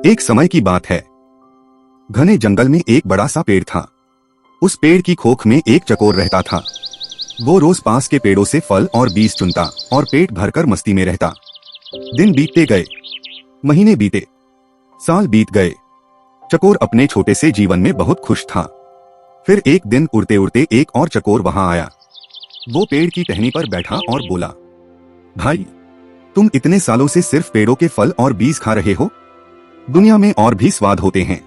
एक समय की बात है। घने जंगल में एक बड़ा सा पेड़ था। उस पेड़ की खोख में एक चकोर रहता था। वो रोज पास के पेड़ों से फल और बीज चुनता और पेट भरकर मस्ती में रहता। दिन बीतते गए, महीने बीते, साल बीत गए। चकोर अपने छोटे से जीवन में बहुत खुश था। फिर एक दिन उड़ते उड़ते एक और चकोर वहां आया। वो पेड़ की टहनी पर बैठा और बोला, भाई, तुम इतने सालों से सिर्फ पेड़ों के फल और बीज खा रहे हो। दुनिया में और भी स्वाद होते हैं।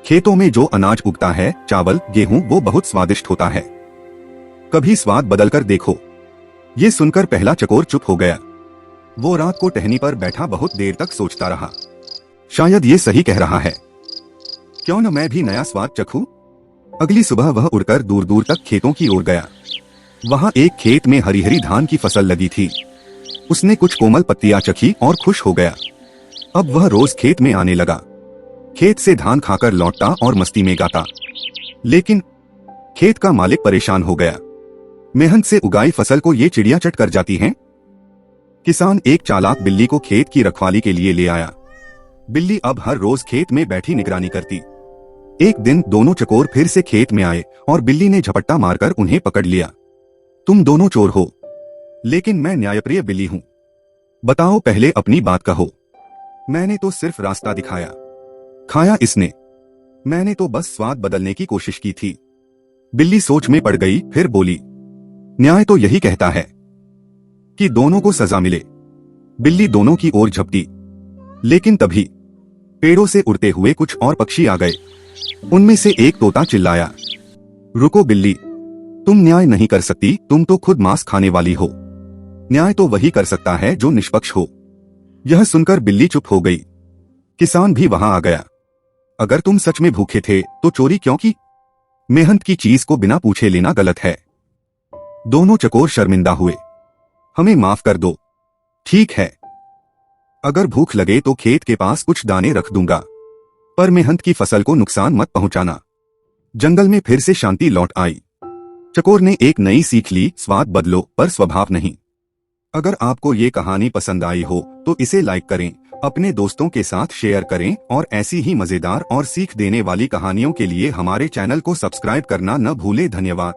खेतों में जो अनाज उगता है, चावल, गेहूं, वो बहुत स्वादिष्ट होता है। कभी स्वाद बदलकर देखो। ये सुनकर पहला चकोर चुप हो गया। वो रात को टहनी पर बैठा बहुत देर तक सोचता रहा। शायद ये सही कह रहा है। क्यों न मैं भी नया स्वाद चखूं? अगली सुबह वह उड़कर दूर दूर तक खेतों की ओर गया। वहां एक खेत में हरी हरी धान की फसल लगी थी। उसने कुछ कोमल पत्तियां चखी और खुश हो गया। अब वह रोज खेत में आने लगा। खेत से धान खाकर लौटता और मस्ती में गाता। लेकिन खेत का मालिक परेशान हो गया। मेहनत से उगाई फसल को ये चिड़िया चट कर जाती हैं। किसान एक चालाक बिल्ली को खेत की रखवाली के लिए ले आया। बिल्ली अब हर रोज खेत में बैठी निगरानी करती। एक दिन दोनों चकोर फिर से खेत में आए और बिल्ली ने झपट्टा मारकर उन्हें पकड़ लिया। तुम दोनों चोर हो, लेकिन मैं न्यायप्रिय बिल्ली हूं। बताओ, पहले अपनी बात कहो। मैंने तो सिर्फ रास्ता दिखाया, खाया इसने। मैंने तो बस स्वाद बदलने की कोशिश की थी। बिल्ली सोच में पड़ गई, फिर बोली, न्याय तो यही कहता है कि दोनों को सजा मिले। बिल्ली दोनों की ओर झपटी, लेकिन तभी पेड़ों से उड़ते हुए कुछ और पक्षी आ गए। उनमें से एक तोता चिल्लाया, रुको बिल्ली, तुम न्याय नहीं कर सकती, तुम तो खुद मांस खाने वाली हो। न्याय तो वही कर सकता है जो निष्पक्ष हो। यह सुनकर बिल्ली चुप हो गई। किसान भी वहां आ गया। अगर तुम सच में भूखे थे तो चोरी क्यों की? मेहनत की चीज को बिना पूछे लेना गलत है। दोनों चकोर शर्मिंदा हुए। हमें माफ कर दो। ठीक है, अगर भूख लगे तो खेत के पास कुछ दाने रख दूंगा, पर मेहनत की फसल को नुकसान मत पहुंचाना। जंगल में फिर से शांति लौट आई। चकोर ने एक नई सीख ली, स्वाद बदलो पर स्वभाव नहीं। अगर आपको ये कहानी पसंद आई हो तो इसे लाइक करें, अपने दोस्तों के साथ शेयर करें और ऐसी ही मजेदार और सीख देने वाली कहानियों के लिए हमारे चैनल को सब्सक्राइब करना न भूलें। धन्यवाद।